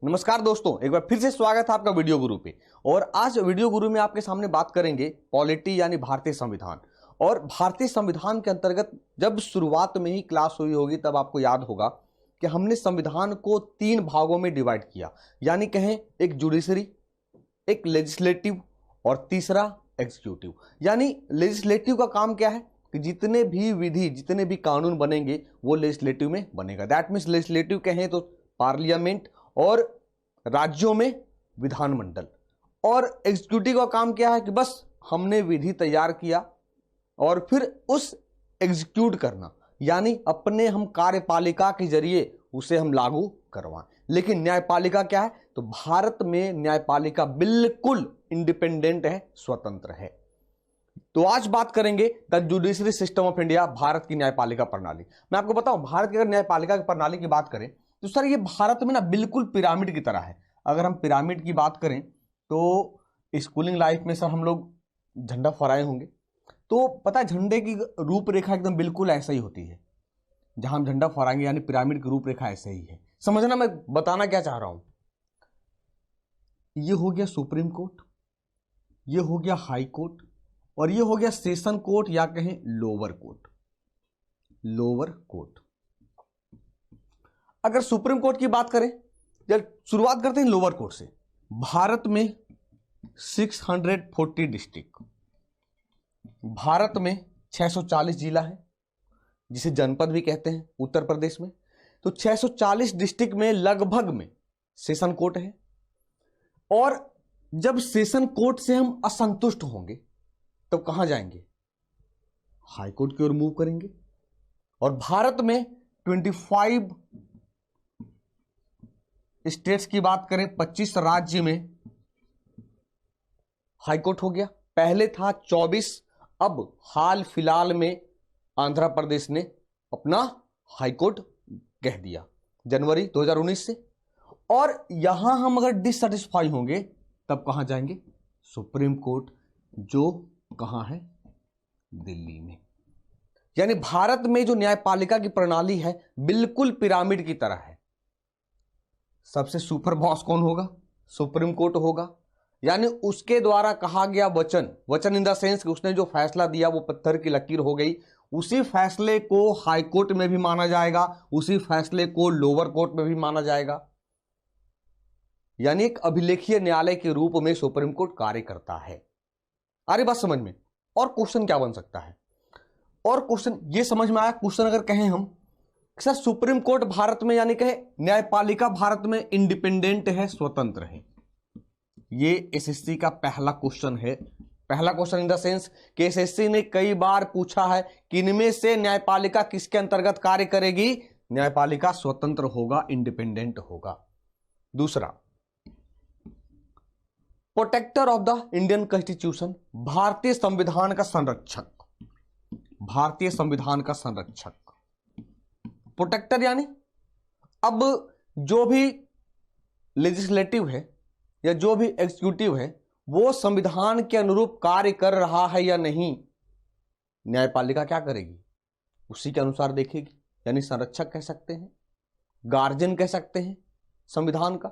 नमस्कार दोस्तों, एक बार फिर से स्वागत है आपका वीडियो गुरु पे। और आज वीडियो गुरु में आपके सामने बात करेंगे पॉलिटी यानी भारतीय संविधान। और भारतीय संविधान के अंतर्गत जब शुरुआत में ही क्लास हुई होगी तब आपको याद होगा कि हमने संविधान को 3 भागों में डिवाइड किया, यानी कहें एक जुडिशरी, एक लेजिस्लेटिव और तीसरा एग्जीक्यूटिव। यानी लेजिस्लेटिव का काम क्या है कि जितने भी विधि, जितने भी कानून बनेंगे वो लेजिस्लेटिव में बनेगा। दैट मीन्स लेजिस्लेटिव कहें तो पार्लियामेंट और राज्यों में विधानमंडल। और एग्जीक्यूटिव का काम क्या है कि बस हमने विधि तैयार किया और फिर उस एग्जीक्यूट करना, यानी अपने हम कार्यपालिका के जरिए उसे हम लागू करवाएं। लेकिन न्यायपालिका क्या है, तो भारत में न्यायपालिका बिल्कुल इंडिपेंडेंट है, स्वतंत्र है। तो आज बात करेंगे the judiciary system of India, Bharat की न्यायपालिका प्रणाली। मैं आपको बताऊं, भारत की अगर न्यायपालिका की प्रणाली की बात करें तो सर ये भारत में ना बिल्कुल पिरामिड की तरह है। अगर हम पिरामिड की बात करें तो स्कूलिंग लाइफ में सर हम लोग झंडा फहराए होंगे, तो पता है झंडे की रूपरेखा एकदम बिल्कुल ऐसा ही होती है। जहां हम झंडा फहराएंगे यानी पिरामिड की रूपरेखा ऐसे ही है। समझना मैं बताना क्या चाह रहा हूं। ये हो गया सुप्रीम कोर्ट, ये हो गया हाई कोर्ट और ये हो गया सेशन कोर्ट या कहें लोअर कोर्ट। Lower court. अगर सुप्रीम कोर्ट की बात करें, जब शुरुआत करते हैं लोअर कोर्ट से। भारत में 640 डिस्ट्रिक्ट, भारत में 640 जिला है जिसे जनपद भी कहते हैं उत्तर प्रदेश में। तो 640 डिस्ट्रिक्ट में लगभग में सेशन कोर्ट है। और जब सेशन कोर्ट से हम असंतुष्ट होंगे तब कहां जाएंगे, हाई कोर्ट की ओर मूव करेंगे। और भारत में 25 स्टेट्स की बात करें, 25 राज्य में हाई कोर्ट हो गया। पहले था 24, अब हाल फिलहाल में आंध्र प्रदेश ने अपना हाई कोर्ट कह दिया जनवरी 2019 से। और यहां हम अगर डिससेटिस्फाई होंगे तब कहां जाएंगे, सुप्रीम कोर्ट, जो कहां है, दिल्ली में। यानी भारत में जो न्यायपालिका की प्रणाली है बिल्कुल पिरामिड की तरह है। सबसे सुपर बॉस कौन होगा, सुप्रीम कोर्ट होगा। यानी उसके द्वारा कहा गया वचन, वचन इन द सेंस कि उसने जो फैसला दिया वो पत्थर की लकीर हो गई। उसी फैसले को हाई कोर्ट में भी माना जाएगा, उसी फैसले को लोअर कोर्ट में भी माना जाएगा। यानी एक अभिलेखीय न्यायालय के रूप में सुप्रीम कोर्ट कार्य करता है। अरे बात समझ में। और क्वेश्चन क्या बन सकता है, और क्वेश्चन ये समझ में आया। क्वेश्चन अगर कहें हम सर सुप्रीम कोर्ट भारत में यानी कहे न्यायपालिका भारत में इंडिपेंडेंट है, स्वतंत्र है। ये एसएससी का पहला क्वेश्चन है। पहला क्वेश्चन इन द सेंस कि एसएससी ने कई बार पूछा है कि इनमें से न्यायपालिका किसके अंतर्गत कार्य करेगी, न्यायपालिका स्वतंत्र होगा, इंडिपेंडेंट होगा। दूसरा, protector of the Indian constitution, भारतीय संविधान का संरक्षक। भारतीय संविधान का संरक्षक, प्रोटेक्टर यानी अब जो भी लेजिस्लेटिव है या जो भी एग्जीक्यूटिव है वो संविधान के अनुरूप कार्य कर रहा है या नहीं, न्यायपालिका क्या करेगी, उसी के अनुसार देखेगी। यानी संरक्षक कह सकते हैं, गार्जियन कह सकते हैं संविधान का।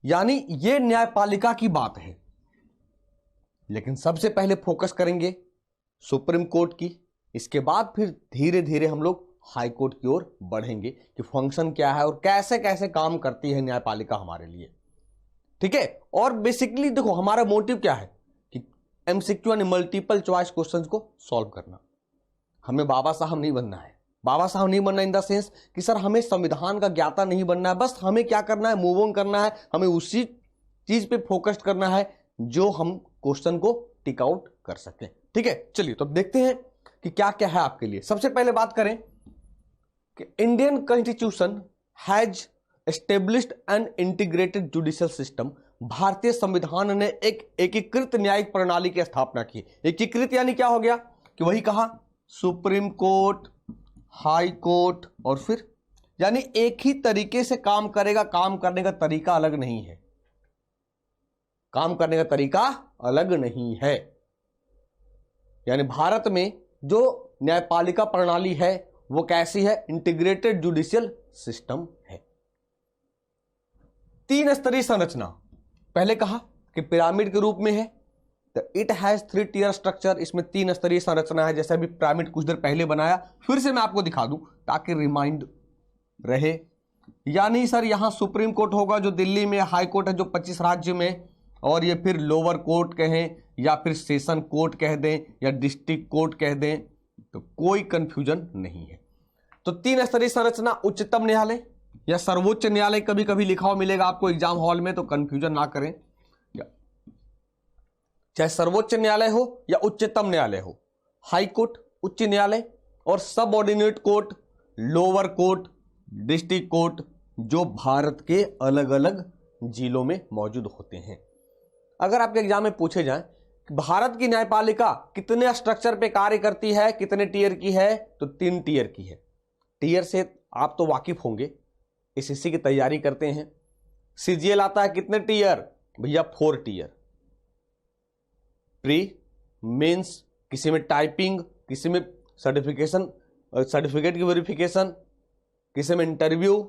यानी ये न्यायपालिका की बात है। लेकिन सबसे पहले फोकस करेंगे सुप्रीम कोर्ट की, इसके बाद फिर धीरे धीरे हम लोग हाई कोर्ट की ओर बढ़ेंगे कि फंक्शन क्या है और कैसे कैसे काम करती है न्यायपालिका हमारे लिए। ठीक है। और बेसिकली देखो हमारा मोटिव क्या है कि एमसीक्यू यानी मल्टीपल चॉइस क्वेश्चंस को सॉल्व करना। हमें बाबा साहब नहीं बनना है। बाबा साहब नहीं बनना इन द सेंस कि सर हमें संविधान का ज्ञाता नहीं बनना है। बस हमें क्या करना है, मूव ऑन करना है। हमें उसी चीज पे फोकस करना है जो हम क्वेश्चन को टिक आउट कर सकें। ठीक है, चलिए तो देखते हैं कि क्या क्या है आपके लिए। सबसे पहले बात करें कि Indian constitution has established an integrated judicial system. भारतीय संविधान ने एक एकीकृत न्यायिक प्रणाली की स्थापना की। एकीकृत यानी क्या हो गया कि वही कहा, सुप्रीम कोर्ट, हाई कोर्ट और फिर यानी एक ही तरीके से काम करेगा। काम करने का तरीका अलग नहीं है, काम करने का तरीका अलग नहीं है। यानी भारत में जो न्यायपालिका प्रणाली है वो कैसी है, इंटीग्रेटेड जुडिशियल सिस्टम है। तीन स्तरीय संरचना, पहले कहा कि पिरामिड के रूप में है, तो इट हैज 3 टियर स्ट्रक्चर, इसमें 3 स्तरीय संरचना है। जैसे अभी पिरामिड कुछ देर पहले बनाया, फिर से मैं आपको दिखा दूं ताकि रिमाइंड रहे। यानी सर यहां सुप्रीम कोर्ट होगा जो दिल्ली में, हाई कोर्ट है जो 25 राज्य में, और ये फिर लोअर कोर्ट कहें या फिर सेशन कोर्ट कह दें या डिस्ट्रिक्ट कोर्ट कह दें, तो कोई कंफ्यूजन नहीं है। तो 3 स्तरीय संरचना, उच्चतम न्यायालय या सर्वोच्च न्यायालय कभी कभी लिखा हुआ मिलेगा आपको एग्जाम हॉल में, तो कंफ्यूजन ना करें। चाहे सर्वोच्च न्यायालय हो या उच्चतम न्यायालय हो, हाई कोर्ट, उच्च न्यायालय और सब ordinate court, lower court, district court, जो भारत के अलग अलग जिलों में मौजूद होते हैं। अगर आपके एग्जाम में पूछे जाए कि भारत की न्यायपालिका कितने स्ट्रक्चर पे कार्य करती है, कितने टीयर की है, तो 3 टीयर की है। टीयर से आप तो वाकिफ होंगे, एसएससी की तैयारी करते हैं। सीजीएल आता है कितने टीयर भैया? 4 टीयर। प्री, मेंस, किसी में टाइपिंग, किसी में सर्टिफिकेट की वेरिफिकेशन, किसी में इंटरव्यू।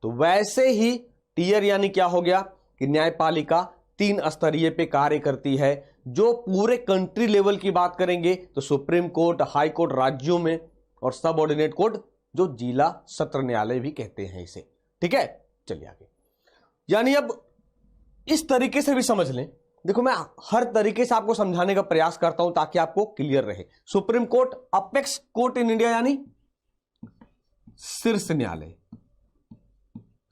तो वैसे ही टीयर यानी क्या हो गया कि न्यायपालिका 3 स्तरीय पे कार्य करती है। जो पूरे कंट्री लेवल की बात करेंगे तो सुप्रीम कोर्ट, हाई कोर्ट राज्यों में, और सब ऑर्डिनेट कोर्ट जो जिला सत्र न्यायालय भी कहते हैं इसे। ठीक है, चलिए आगे। यानी अब इस तरीके से भी समझ लें। देखो मैं हर तरीके से आपको समझाने का प्रयास करता हूं ताकि आपको क्लियर रहे। Supreme court apex court in India, यानी शीर्ष न्यायालय।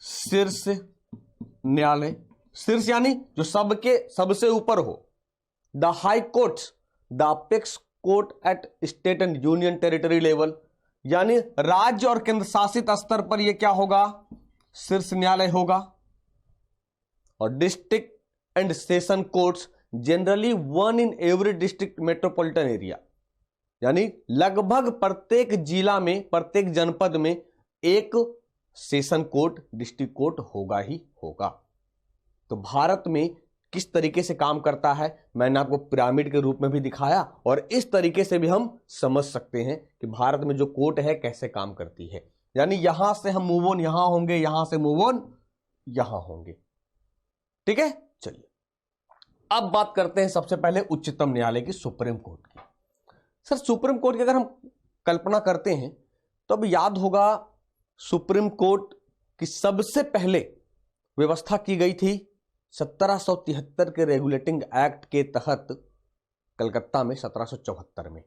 शीर्ष न्यायालय, शीर्ष यानी जो सबके सबसे ऊपर हो। The high courts, the apex court at state and union territory level, यानी राज्य और केंद्र शासित स्तर पर यह क्या होगा? शीर्ष न्यायालय होगा। और district and session courts generally 1 in every district metropolitan area, यानी लगभग प्रत्येक जिला में, प्रत्येक जनपद में एक सेशन कोर्ट, डिस्ट्रिक्ट कोर्ट होगा ही होगा। तो भारत में किस तरीके से काम करता है मैंने आपको पिरामिड के रूप में भी दिखाया, और इस तरीके से भी हम समझ सकते हैं कि भारत में जो कोर्ट है कैसे काम करती है। यानी यहां से हम मूव ऑन यहां होंगे, यहां से मूव ऑन यहां होंगे। ठीक है, चलिए अब बात करते हैं सबसे पहले उच्चतम न्यायालय की, सुप्रीम कोर्ट की। सर सुप्रीम कोर्ट की अगर हम कल्पना करते हैं तो अब याद होगा सुप्रीम कोर्ट की सबसे पहले व्यवस्था की गई थी 1773 के रेगुलेटिंग एक्ट के तहत कलकत्ता में 1774 में,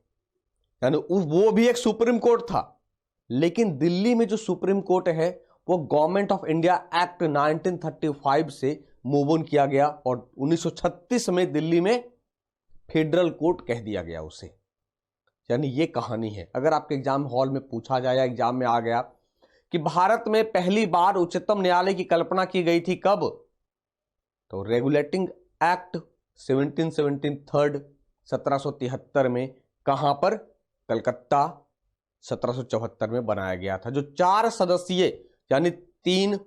यानी वो भी एक सुप्रीम कोर्ट था। लेकिन दिल्ली में जो सुप्रीम कोर्ट है वो गवर्नमेंट ऑफ इंडिया एक्ट 1935 से मूव ऑन किया गया, और 1936 में दिल्ली में फेडरल कोर्ट कह दिया गया उसे। यानी ये कहानी है। अगर आपके एग्जाम हॉल में पूछा जाए या एग्जाम में आ गया कि भारत में पहली बार उच्चतम न्यायालय की कल्पना की गई थी कब, तो रेगुलेटिंग एक्ट 1773 में, कहां पर? कलकत्ता 1774 में बनाया गया था, जो 4 सदस्यीय यानी 3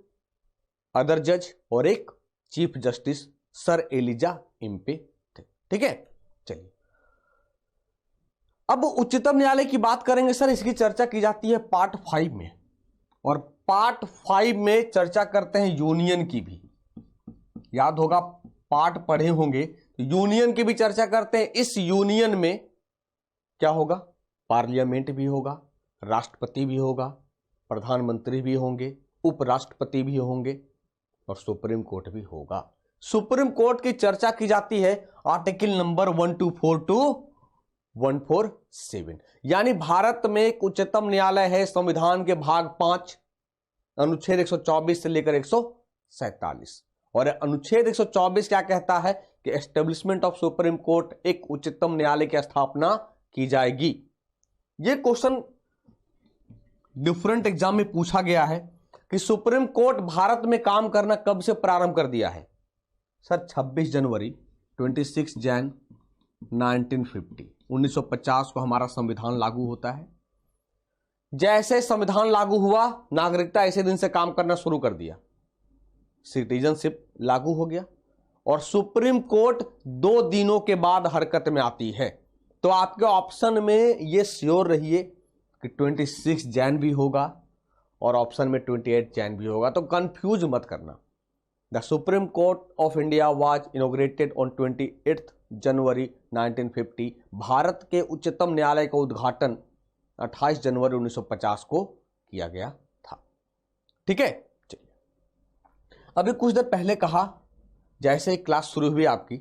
अदर जज और एक chief justice sir Elijah Impey थे। ठीक है, चलिए अब उच्चतम न्यायालय की बात करेंगे। सर इसकी चर्चा की जाती है पार्ट 5 में, और पार्ट 5 में चर्चा करते हैं यूनियन की भी। याद होगा पार्ट पढ़े होंगे तो यूनियन की भी चर्चा करते हैं। इस यूनियन में क्या होगा? पार्लियामेंट भी होगा, राष्ट्रपति भी होगा, प्रधानमंत्री भी होंगे, उपराष्ट्रपति भी होंगे, और सुप्रीम कोर्ट भी होगा। सुप्रीम कोर्ट की चर्चा की जाती है आर्टिकल नंबर 124 टू 147। यानी भारत में एक उच्चतम न्यायालय है संविधान के भाग 5 अनुच्छेद 124 से लेकर 147, और अनुच्छेद 124 क्या कहता है कि एस्टेब्लिशमेंट ऑफ सुप्रीम कोर्ट, एक उच्चतम न्यायालय की स्थापना की जाएगी। यह क्वेश्चन डिफरेंट एग्जाम में पूछा गया है कि सुप्रीम कोर्ट भारत में काम करना कब से प्रारंभ कर दिया है? सर 26 जनवरी 26 जैन 1950, 1950 को हमारा संविधान लागू होता है। जैसे संविधान लागू हुआ, नागरिकता ऐसे दिन से काम करना शुरू कर दिया, सिटीजनशिप लागू हो गया, और सुप्रीम कोर्ट 2 दिनों के बाद हरकत में आती है। तो आपके ऑप्शन में ये श्योर रहिए कि 26 जैन भी होगा और ऑप्शन में 28 जैन भी होगा, तो कंफ्यूज मत करना। The supreme court of India was inaugurated on 28 जनवरी 1950। भारत के उच्चतम न्यायालय का उद्घाटन 28 जनवरी 1950 को किया गया था। ठीक है, चलिए अभी कुछ देर पहले कहा, जैसे ही क्लास शुरू हुई आपकी,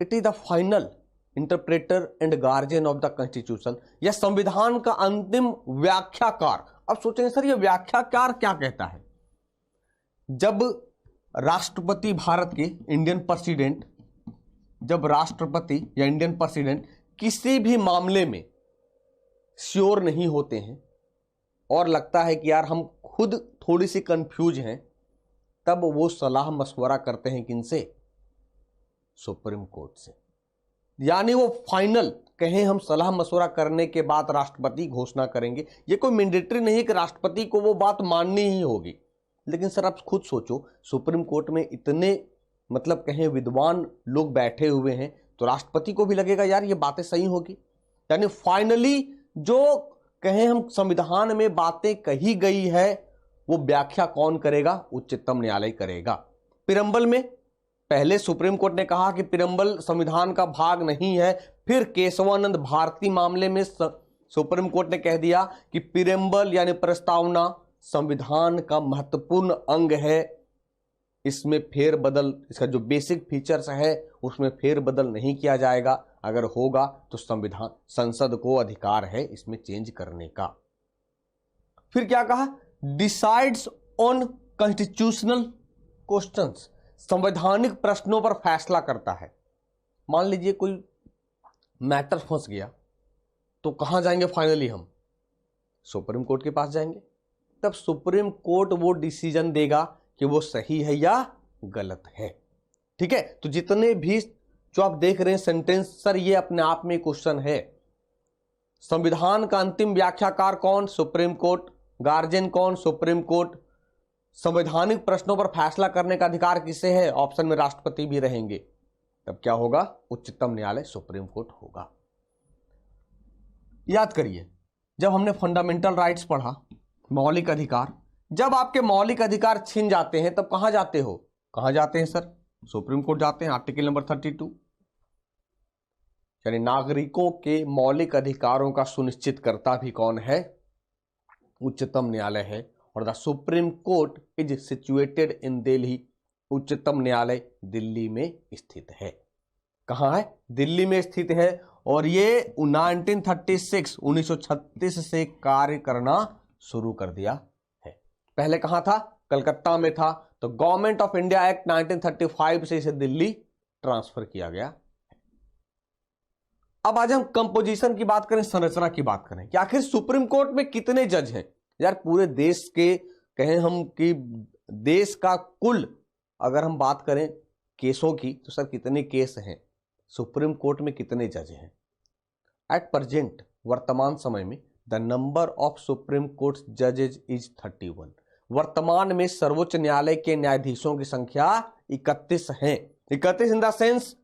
it is the final interpreter and guardian of the constitution, यह संविधान का अंतिम व्याख्याकार। अब सोचेंगे सर ये व्याख्याकार क्या कहता है? जब राष्ट्रपति भारत के इंडियन प्रेसिडेंट, जब राष्ट्रपति या इंडियन प्रेसिडेंट किसी भी मामले में श्योर नहीं होते हैं और लगता है कि यार हम खुद थोड़ी सी कंफ्यूज हैं, तब वो सलाह मशवरा करते हैं किनसे? सुप्रीम कोर्ट से। यानी वो फाइनल, कहें हम सलाह मशवरा करने के बाद राष्ट्रपति घोषणा करेंगे। ये कोई मैंडेटरी नहीं है कि राष्ट्रपति को वो बात माननी ही होगी, लेकिन सर आप खुद सोचो, सुप्रीम कोर्ट में इतने मतलब कहें विद्वान लोग बैठे हुए हैं, तो राष्ट्रपति को भी लगेगा यार ये बातें सही होगी। यानी फाइनली जो कहें हम संविधान में बातें कही गई है, वो व्याख्या कौन करेगा? उच्चतम न्यायालय करेगा। प्रीएम्बल में पहले सुप्रीम कोर्ट ने कहा कि प्रीएम्बल संविधान का भाग नहीं है, फिर केशवानंद भारती मामले में सुप्रीम कोर्ट ने कह दिया कि प्रीएम्बल यानी प्रस्तावना संविधान का महत्वपूर्ण अंग है, इसमें फेरबदल, इसका जो बेसिक फीचर्स है उसमें फेरबदल नहीं किया जाएगा, अगर होगा तो संविधान संसद को अधिकार है इसमें चेंज करने का। फिर क्या कहा? डिसाइड्स ऑन कॉन्स्टिट्यूशनल क्वेश्चंस, संवैधानिक प्रश्नों पर फैसला करता है। मान लीजिए कोई मैटर फंस गया, तो कहां जाएंगे फाइनली? हम सुप्रीम कोर्ट के पास जाएंगे, तब सुप्रीम कोर्ट वो डिसीजन देगा कि वो सही है या गलत है। ठीक है, तो जितने भी जो आप देख रहे हैं सेंटेंस, सर ये अपने आप में क्वेश्चन है। संविधान का अंतिम व्याख्याकार कौन? Supreme court. गार्जियन कौन? Supreme court. संवैधानिक प्रश्नों पर फैसला करने का अधिकार किसे है? ऑप्शन में राष्ट्रपति भी रहेंगे। तब क्या होगा? उच्चतम न्यायालय, सुप्रीम कोर्ट होगा। याद करिए, जब हमने फंडामेंटल राइट्स पढ़ा, मौलिक अधिकार, जब आपके मौलिक अधिकार छिन जाते हैं तब कहां जाते हो? कहां जाते हैं सर? सुप्रीम कोर्ट जाते हैं। आर्टिकल नंबर 32, यानी नागरिकों के मौलिक अधिकारों का सुनिश्चित करता भी कौन है? उच्चतम न्यायालय है। और the supreme court is situated in Delhi, उच्चतम न्यायालय दिल्ली में स्थित है। कहां है? दिल्ली में स्थित है। और ये 1936 से कार्य करना शुरू कर दिया है। पहले कहां था? कलकत्ता में था, तो गवर्नमेंट ऑफ इंडिया एक्ट 1935 से इसे दिल्ली ट्रांसफर किया गया। अब आज हम कंपोजिशन की बात करें, संरचना की बात करें कि आखिर सुप्रीम कोर्ट में कितने जज हैं। यार पूरे देश के, कहें हम कि देश का कुल अगर हम बात करें केसों की, तो सर कितने केस हैं? सुप्रीम कोर्ट में कितने जज हैं? एट प्रेजेंट, वर्तमान समय में, the number of supreme court जजेज इज 31। वर्तमान में सर्वोच्च न्यायालय के न्यायाधीशों की संख्या 31 है। 31 in the sense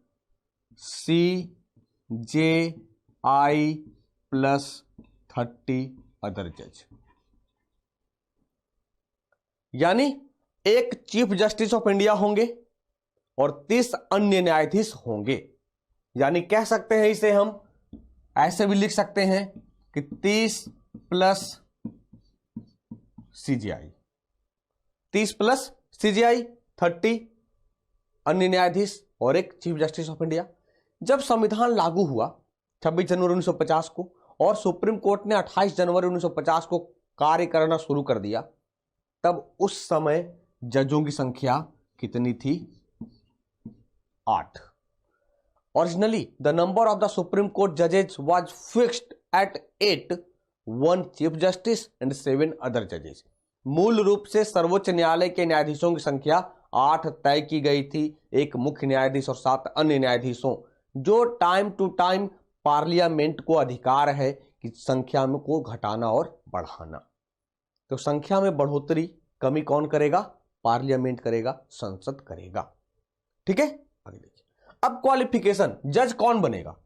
CJI plus 30 other जज, यानी एक चीफ जस्टिस ऑफ इंडिया होंगे और 30 अन्य न्यायाधीश होंगे। यानी कह सकते हैं इसे हम ऐसे भी लिख सकते हैं कि 30 प्लस CJI, 30 प्लस CJI 30 अन्य न्यायाधीश और एक चीफ जस्टिस ऑफ इंडिया। जब संविधान लागू हुआ 26 जनवरी 1950 को और सुप्रीम कोर्ट ने 28 जनवरी 1950 को कार्य करना शुरू कर दिया, तब उस समय जजों की संख्या कितनी थी? 8। Originally the number of the supreme court जजेस was fixed at 8, 1 chief justice and 7 other जजेस। मूल रूप से सर्वोच्च न्यायालय के न्यायाधीशों की संख्या 8 तय की गई थी, एक मुख्य न्यायाधीश और 7 अन्य न्यायाधीशों, जो टाइम टू टाइम पार्लियामेंट को अधिकार है कि संख्या में को घटाना और बढ़ाना। तो संख्या में बढ़ोतरी कमी कौन करेगा? पार्लियामेंट करेगा, संसद करेगा। ठीक है, आगे देखिए। अब क्वालिफिकेशन, जज कौन बनेगा?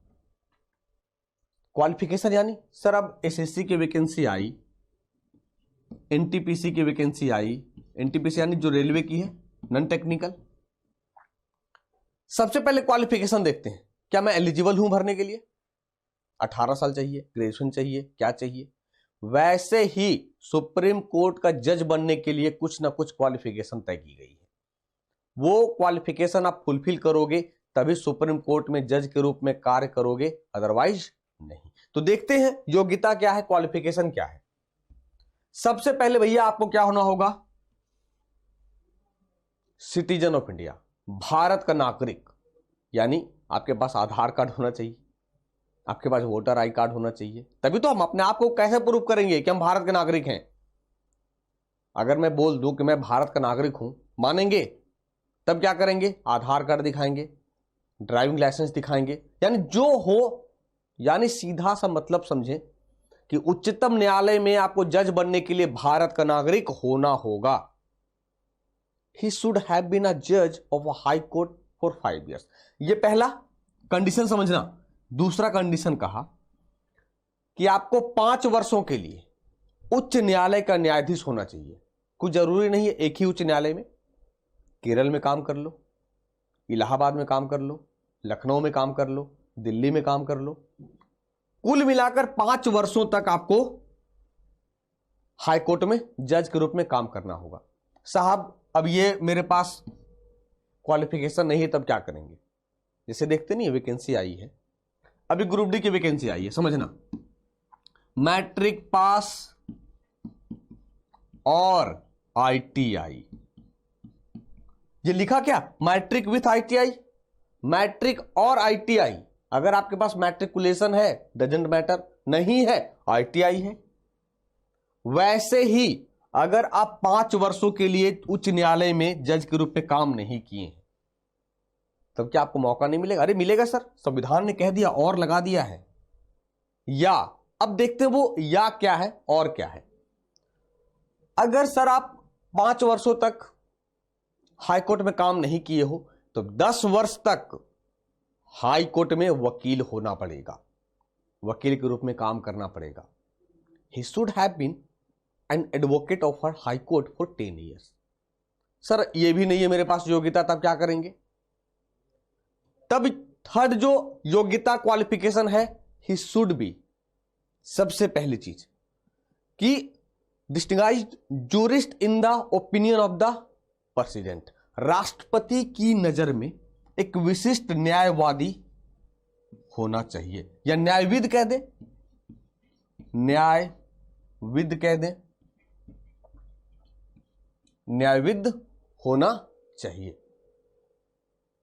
क्वालिफिकेशन यानी सर अब एसएससी की वैकेंसी आई, एनटीपीसी की वैकेंसी आई। एनटीपीसी यानी जो रेलवे की है, नॉन टेक्निकल, सबसे पहले क्वालिफिकेशन देखते हैं, क्या मैं एलिजिबल हूं भरने के लिए? 18 साल चाहिए, ग्रेजुएशन चाहिए, क्या चाहिए? वैसे ही सुप्रीम कोर्ट का जज बनने के लिए कुछ ना कुछ क्वालिफिकेशन तय की गई है। वो क्वालिफिकेशन आप फुलफिल करोगे तभी सुप्रीम कोर्ट में जज के रूप में कार्य करोगे, अदरवाइज नहीं। तो देखते हैं योग्यता क्या है, क्वालिफिकेशन क्या है। सबसे पहले भैया आपको क्या होना होगा? सिटीजन ऑफ इंडिया, भारत का नागरिक, यानी आपके पास आधार कार्ड होना चाहिए, आपके पास वोटर आई कार्ड होना चाहिए, तभी तो हम अपने आप को कैसे प्रूव करेंगे कि हम भारत के नागरिक हैं। अगर मैं बोल दूं कि मैं भारत का नागरिक हूं, मानेंगे? तब क्या करेंगे? आधार कार्ड दिखाएंगे, ड्राइविंग लाइसेंस दिखाएंगे, यानी जो हो, यानी सीधा सा मतलब समझें कि उच्चतम न्यायालय में आपको जज बनने के लिए भारत का नागरिक होना होगा। He should have been a judge of a high court for 5 years. ये पहला कंडीशन समझना। दूसरा कंडीशन कहा कि आपको 5 वर्षों के लिए उच्च न्यायालय का न्यायाधीश होना चाहिए। कुछ जरूरी नहीं है एक ही उच्च न्यायालय में, केरल में काम कर लो, इलाहाबाद में काम कर लो, लखनऊ में काम कर लो, दिल्ली में काम कर लो, कुल मिलाकर 5 वर्षों तक आपको हाई कोर्ट में जज के रूप में काम करना होगा। साहब अब ये मेरे पास क्वालिफिकेशन नहीं है, तब क्या करेंगे? जैसे देखते नहीं, वैकेंसी आई है अभी, ग्रुप डी की वैकेंसी आई है, समझना, मैट्रिक पास और आईटीआई। ये लिखा क्या? मैट्रिक विथ आईटीआई, मैट्रिक और आईटीआई। अगर आपके पास मैट्रिकुलेशन है डजंट मैटर, नहीं है आईटीआई है। वैसे ही अगर आप 5 वर्षों के लिए उच्च न्यायालय में जज के रूप में काम नहीं किए हैं, तब क्या आपको मौका नहीं मिलेगा? अरे मिलेगा सर, संविधान ने कह दिया और लगा दिया है। या अब देखते हैं वो या क्या है और क्या है। अगर सर आप 5 वर्षों तक हाई कोर्ट में काम नहीं किए हो तो 10 वर्ष तक हाई कोर्ट में वकील होना पड़ेगा, वकील के रूप में काम करना पड़ेगा। He should have been an advocate of her high court for 10 years। Sir ये भी नहीं है मेरे पास योग्यता, तब क्या करेंगे? तब थर्ड जो योग्यता क्वालिफिकेशन है, ही शुड बी, सबसे पहली चीज कि distinguished jurist in the opinion of the president. राष्ट्रपति की नजर में एक विशिष्ट न्यायवादी होना चाहिए, या न्यायविद कह दे, न्यायविद कह दे, न्यायविद होना चाहिए।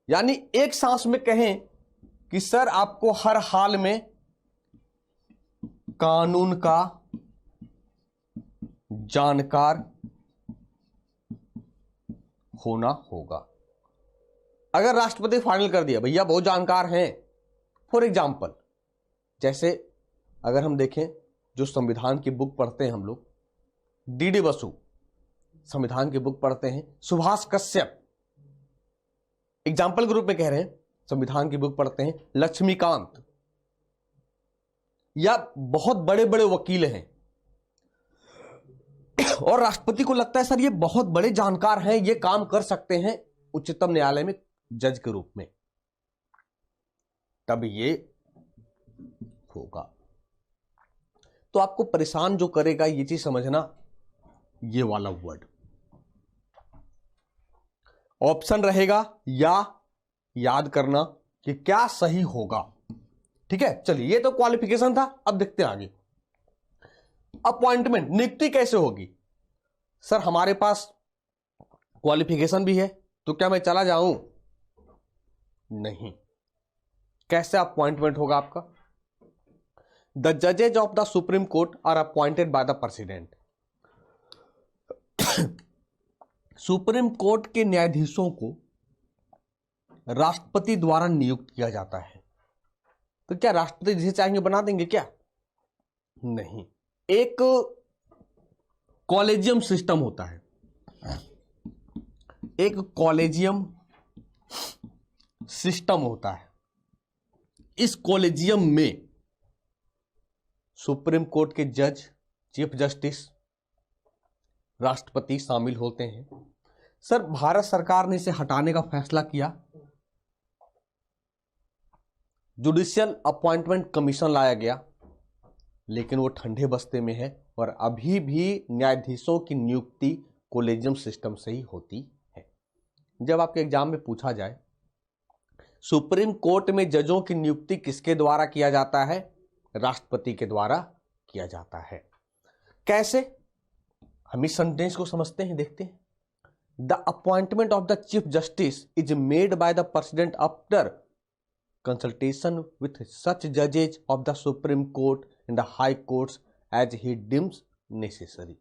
यानी एक सांस में कहें कि सर आपको हर हाल में कानून का जानकार होना होगा। अगर राष्ट्रपति फाइनल कर दिया भैया बहुत जानकार हैं, फॉर एग्जाम्पल जैसे अगर हम देखें जो संविधान की बुक पढ़ते हैं हम लोग, डीडी बसु संविधान की बुक पढ़ते हैं, सुभाष कश्यप एग्जाम्पल के रूप में कह रहे हैं, संविधान की बुक पढ़ते हैं, लक्ष्मीकांत, या बहुत बड़े बड़े वकील हैं और राष्ट्रपति को लगता है सर ये बहुत बड़े जानकार हैं, ये काम कर सकते हैं उच्चतम न्यायालय में जज के रूप में, तब ये होगा। तो आपको परेशान जो करेगा ये चीज समझना, ये वाला वर्ड ऑप्शन रहेगा या याद करना कि क्या सही होगा। ठीक है, चलिए ये तो क्वालिफिकेशन था। अब देखते हैं आगे, अपॉइंटमेंट, नियुक्ति कैसे होगी? सर हमारे पास क्वालिफिकेशन भी है तो क्या मैं चला जाऊं? नहीं। कैसे अपॉइंटमेंट होगा आपका? द जजेज of the supreme court are appointed by the president. Supreme court के न्यायाधीशों को राष्ट्रपति द्वारा नियुक्त किया जाता है। तो क्या राष्ट्रपति जिसे चाहेंगे बना देंगे क्या? नहीं। एक कॉलेजियम सिस्टम होता है, एक कॉलेजियम सिस्टम होता है। इस कॉलेजियम में सुप्रीम कोर्ट के जज, चीफ जस्टिस, राष्ट्रपति शामिल होते हैं। सर भारत सरकार ने इसे हटाने का फैसला किया जुडिशियल अपॉइंटमेंट कमीशन लाया गया, लेकिन वो ठंडे बस्ते में है और अभी भी न्यायाधीशों की नियुक्ति कोलेजियम सिस्टम से ही होती है। जब आपके एग्जाम में पूछा जाए सुप्रीम कोर्ट में जजों की नियुक्ति किसके द्वारा किया जाता है, राष्ट्रपति के द्वारा किया जाता है। कैसे, हम इस सेंटेंस को समझते हैं, देखते हैं। The appointment of the chief justice is made by the president after consultation with such जजेज of the supreme court and the high courts as he deems necessary.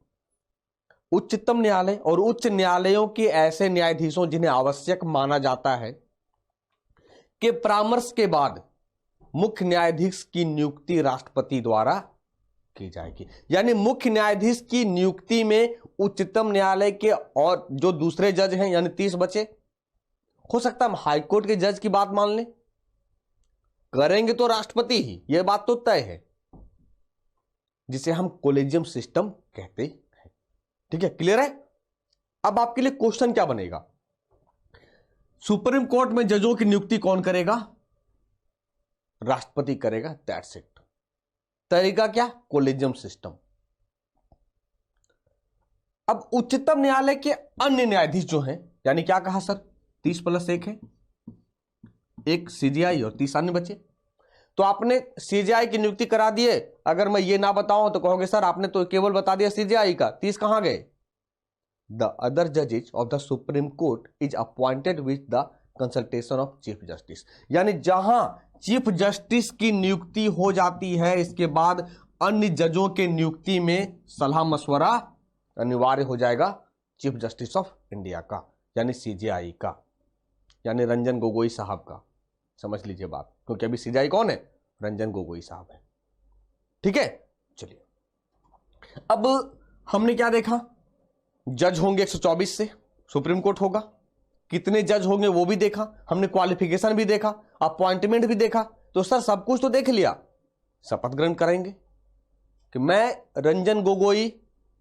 उच्चतम न्यायालय और उच्च न्यायालयों के ऐसे न्यायाधीशों जिन्हें आवश्यक माना जाता है के परामर्श के बाद मुख्य न्यायाधीश की नियुक्ति राष्ट्रपति द्वारा की जाएगी। यानी मुख्य न्यायाधीश की नियुक्ति में उच्चतम न्यायालय के और जो दूसरे जज हैं यानी 30 बचे, हो सकता है हम हाईकोर्ट के जज की बात मान लें, करेंगे तो राष्ट्रपति ही, यह बात तो तय है, जिसे हम कोलेजियम सिस्टम कहते हैं। ठीक है, क्लियर है। अब आपके लिए क्वेश्चन क्या बनेगा, सुप्रीम कोर्ट में जजों की नियुक्ति कौन करेगा, राष्ट्रपति करेगा, दैट्स इट। तरीका क्या, कोलेजियम सिस्टम। अब उच्चतम न्यायालय के अन्य न्यायाधीश जो हैं, यानी क्या कहा सर, 30+1 है, एक सीजेआई और 30 अन्य बचे, तो आपने सीजेआई की नियुक्ति करा दिए। अगर मैं ये ना बताऊं तो कहोगे सर आपने तो केवल बता दिया सीजेआई का, 30 कहां गए। द अदर जजेस of the supreme court is appointed with the consultation of chief justice. यानी जहां चीफ जस्टिस की नियुक्ति हो जाती है, इसके बाद अन्य जजों के नियुक्ति में सलाह मशवरा अनिवार्य हो जाएगा चीफ जस्टिस ऑफ इंडिया का, यानी सीजेआई का, यानी रंजन गोगोई साहब का। समझ लीजिए बात, क्योंकि अभी सीजेआई कौन है, रंजन गोगोई साहब है। ठीक है, चलिए अब हमने क्या देखा, जज होंगे 124 से, सुप्रीम कोर्ट होगा, कितने जज होंगे वो भी देखा हमने, क्वालिफिकेशन भी देखा, अपॉइंटमेंट भी देखा। तो सर सब कुछ तो देख लिया, शपथ ग्रहण करेंगे कि मैं रंजन गोगोई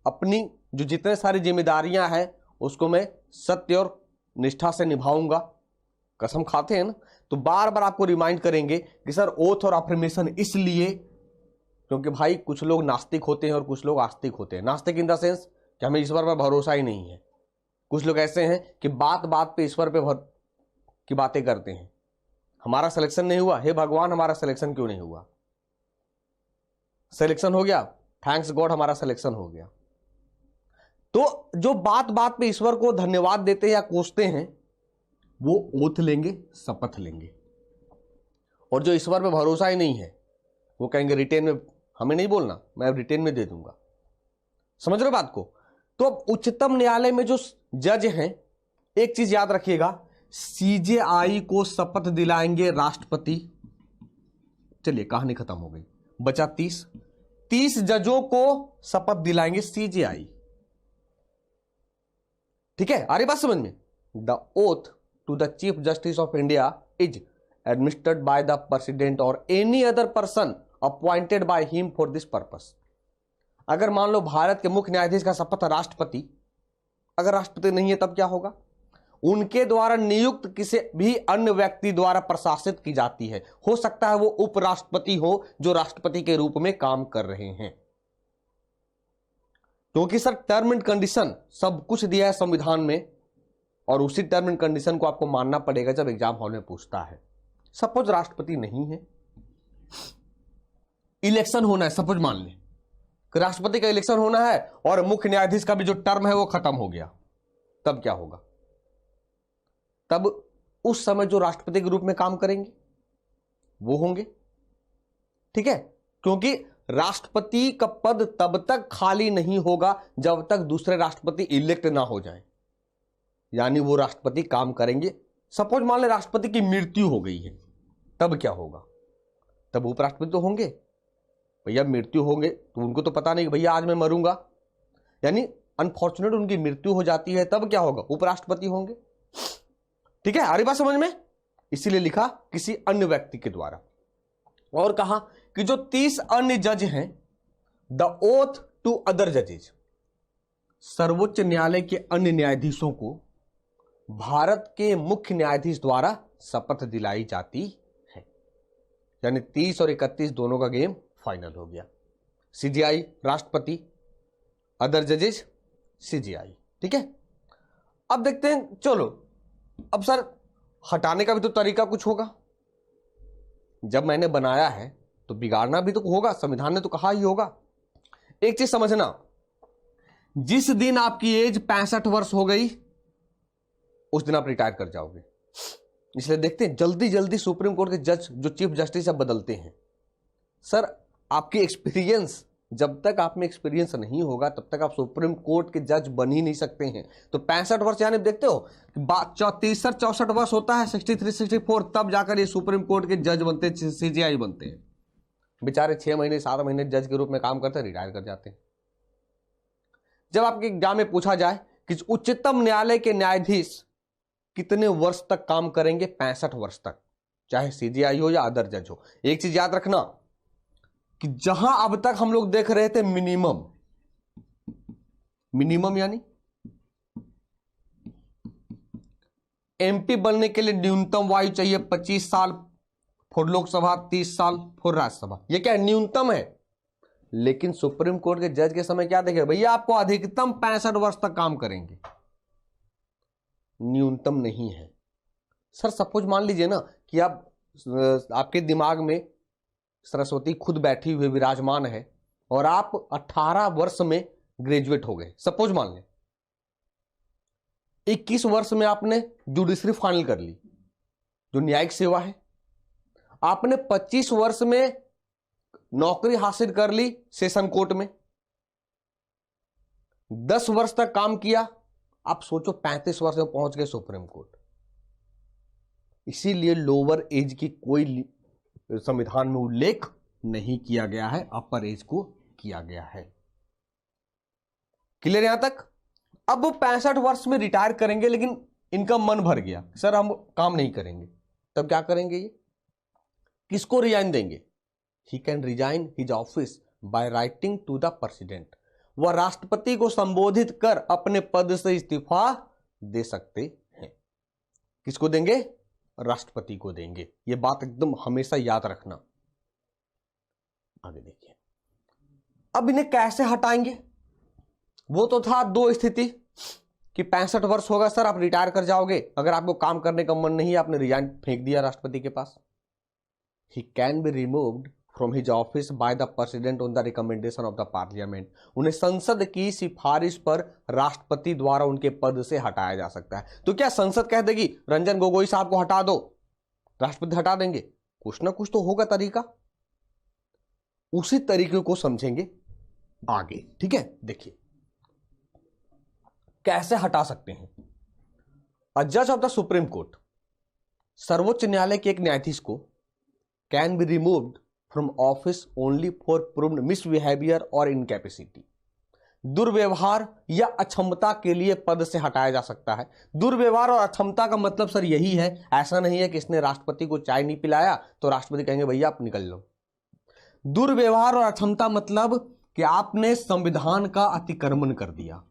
अपनी जो जितने सारी जिम्मेदारियां हैं उसको मैं सत्य और निष्ठा से निभाऊंगा, कसम खाते हैं ना। तो बार बार आपको रिमाइंड करेंगे कि सर ओथ और अफर्मेशन इसलिए क्योंकि भाई कुछ लोग नास्तिक होते हैं और कुछ लोग आस्तिक होते हैं। नास्तिक इन द सेंस कि हमें ईश्वर पर भरोसा ही नहीं है। कुछ लोग ऐसे हैं कि बात बात पे ईश्वर पे की बातें करते हैं, हमारा सिलेक्शन नहीं हुआ, हे भगवान हमारा सिलेक्शन क्यों नहीं हुआ, सिलेक्शन हो गया, थैंक्स गॉड हमारा सिलेक्शन हो गया। तो जो बात बात पे ईश्वर को धन्यवाद देते हैं या कोसते हैं वो ओथ लेंगे, शपथ लेंगे। और जो ईश्वर पे भरोसा ही नहीं है वो कहेंगे रिटेन में हमें नहीं बोलना, मैं रिटेन में दे दूंगा। समझ रहे बात को। तो अब उच्चतम न्यायालय में जो जज हैं, एक चीज याद रखिएगा, सीजेआई को शपथ दिलाएंगे राष्ट्रपति। चलिए कहानी खत्म हो गई, बचा 30 जजों को शपथ दिलाएंगे सीजेआई। ठीक है, आ रही बात समझ में। The oath to the chief justice of India is administered by the president और any other person appointed by him for this purpose. अगर मान लो भारत के मुख्य न्यायाधीश का शपथ राष्ट्रपति, अगर राष्ट्रपति नहीं है तब क्या होगा, उनके द्वारा नियुक्त किसी भी अन्य व्यक्ति द्वारा प्रशासित की जाती है। हो सकता है वो उपराष्ट्रपति हो जो राष्ट्रपति के रूप में काम कर रहे हैं, क्योंकि सर टर्म एंड कंडीशन सब कुछ दिया है संविधान में और उसी टर्म एंड कंडीशन को आपको मानना पड़ेगा जब एग्जाम हॉल में पूछता है। सपोज राष्ट्रपति नहीं है, इलेक्शन होना है, सपोज मान लें कि राष्ट्रपति का इलेक्शन होना है और मुख्य न्यायाधीश का भी जो टर्म है वो खत्म हो गया, तब क्या होगा, तब उस समय जो राष्ट्रपति के रूप में काम करेंगे वो होंगे। ठीक है, क्योंकि राष्ट्रपति का पद तब तक खाली नहीं होगा जब तक दूसरे राष्ट्रपति इलेक्ट ना हो जाएं, यानी वो राष्ट्रपति काम करेंगे। सपोज मान ले राष्ट्रपति की मृत्यु हो गई है, तब क्या होगा, तब उपराष्ट्रपति तो होंगे। भैया मृत्यु होंगे तो उनको तो पता नहीं कि भैया आज मैं मरूंगा, यानी अनफॉर्चुनेट उनकी मृत्यु हो जाती है, तब क्या होगा, उपराष्ट्रपति होंगे। ठीक है, आ रही बात समझ में। इसीलिए लिखा किसी अन्य व्यक्ति के द्वारा। और कहा कि जो 30 अन्य जज हैं, द ओथ टू अदर जजेज, सर्वोच्च न्यायालय के अन्य न्यायाधीशों को भारत के मुख्य न्यायाधीश द्वारा शपथ दिलाई जाती है। यानी 30 और 31 दोनों का गेम फाइनल हो गया। सीजीआई राष्ट्रपति, अदर जजेस सीजीआई। ठीक है, अब देखते हैं। चलो अब सर हटाने का भी तो तरीका कुछ होगा। जब मैंने बनाया है तो बिगाड़ना भी तो होगा, संविधान ने तो कहा ही होगा। एक चीज समझना, जिस दिन आपकी एज 65 वर्ष हो गई उस दिन आप रिटायर कर जाओगे। इसलिए देखते हैं जल्दी जल्दी सुप्रीम कोर्ट के जज जो चीफ जस्टिस अब बदलते हैं। सर आपकी एक्सपीरियंस, जब तक आप में एक्सपीरियंस नहीं होगा तब तक आप सुप्रीम कोर्ट के जज बन ही नहीं सकते हैं। तो 65 वर्ष यानी देखते हो 63-64 वर्ष होता है, 63-64, तब जाकर ये सुप्रीम कोर्ट के जज बनते हैं, सीजीआई बनते हैं। बेचारे 6 महीने 7 महीने जज के रूप में काम करते हैं, रिटायर कर जाते हैं। जब आपके एग्जाम में पूछा जाए कि उच्चतम न्यायालय के न्यायाधीश कितने वर्ष तक काम करेंगे, 65 वर्ष तक, चाहे सीजीआई हो या अदर जज हो। एक चीज याद रखना कि जहां अब तक हम लोग देख रहे थे मिनिमम यानी एमपी बनने के लिए न्यूनतम आयु चाहिए 25 साल फॉर लोकसभा, 30 साल फॉर राज्यसभा। ये क्या न्यूनतम है। लेकिन सुप्रीम कोर्ट के जज के समय क्या देखे भैया, आपको अधिकतम 65 वर्ष तक काम करेंगे, न्यूनतम नहीं है। सर सपोज मान लीजिए ना कि आप आपके दिमाग में सरस्वती खुद बैठी हुई विराजमान है और आप 18 वर्ष में ग्रेजुएट हो गए। सपोज मान लें 21 वर्ष में आपने जुडिशरी फाइनल कर ली, जो न्यायिक सेवा है। आपने 25 वर्ष में नौकरी हासिल कर ली सेशन कोर्ट में, 10 वर्ष तक काम किया। आप सोचो 35 वर्ष में पहुंच गए सुप्रीम कोर्ट। इसीलिए लोअर एज की कोई संविधान में उल्लेख नहीं किया गया है, अपर एज को किया गया है। क्लियर यहां तक। अब वो 65 वर्ष में रिटायर करेंगे, लेकिन इनका मन भर गया, सर हम काम नहीं करेंगे। तब क्या करेंगे, ये किसको रिजाइन देंगे। He can resign his office by writing to the president. वह राष्ट्रपति को संबोधित कर अपने पद से इस्तीफा दे सकते हैं। किसको देंगे, राष्ट्रपति को देंगे। यह बात एकदम हमेशा याद रखना। आगे देखिए, अब इन्हें कैसे हटाएंगे। वो तो था दो स्थिति कि 65 वर्ष होगा सर, आप रिटायर कर जाओगे। अगर आपको काम करने का मन नहीं है, आपने रिजाइन फेंक दिया राष्ट्रपति के पास। He can be removed from his office by the president on the recommendation of the parliament. उन्हें संसद की सिफारिश पर राष्ट्रपति द्वारा उनके पद से हटाया जा सकता है। तो क्या संसद कह देगी रंजन गोगोई साहब को हटा दो, राष्ट्रपति हटा देंगे? कुछ ना कुछ तो होगा तरीका। उसी तरीके को समझेंगे आगे। ठीक है, देखिए कैसे हटा सकते हैं। अ जज ऑफ द सुप्रीम कोर्ट, सर्वोच्च न्यायालय के एक न्यायाधीश को can be removed from office only for proved misbehaviour और इनकैपेसिटी। दुर्व्यवहार या अक्षमता के लिए पद से हटाया जा सकता है। दुर्व्यवहार और अक्षमता का मतलब सर यही है, ऐसा नहीं है कि इसने राष्ट्रपति को चाय नहीं पिलाया तो राष्ट्रपति कहेंगे भैया आप निकल लो। दुर्व्यवहार और अक्षमता मतलब कि आपने संविधान का अतिक्रमण कर दिया,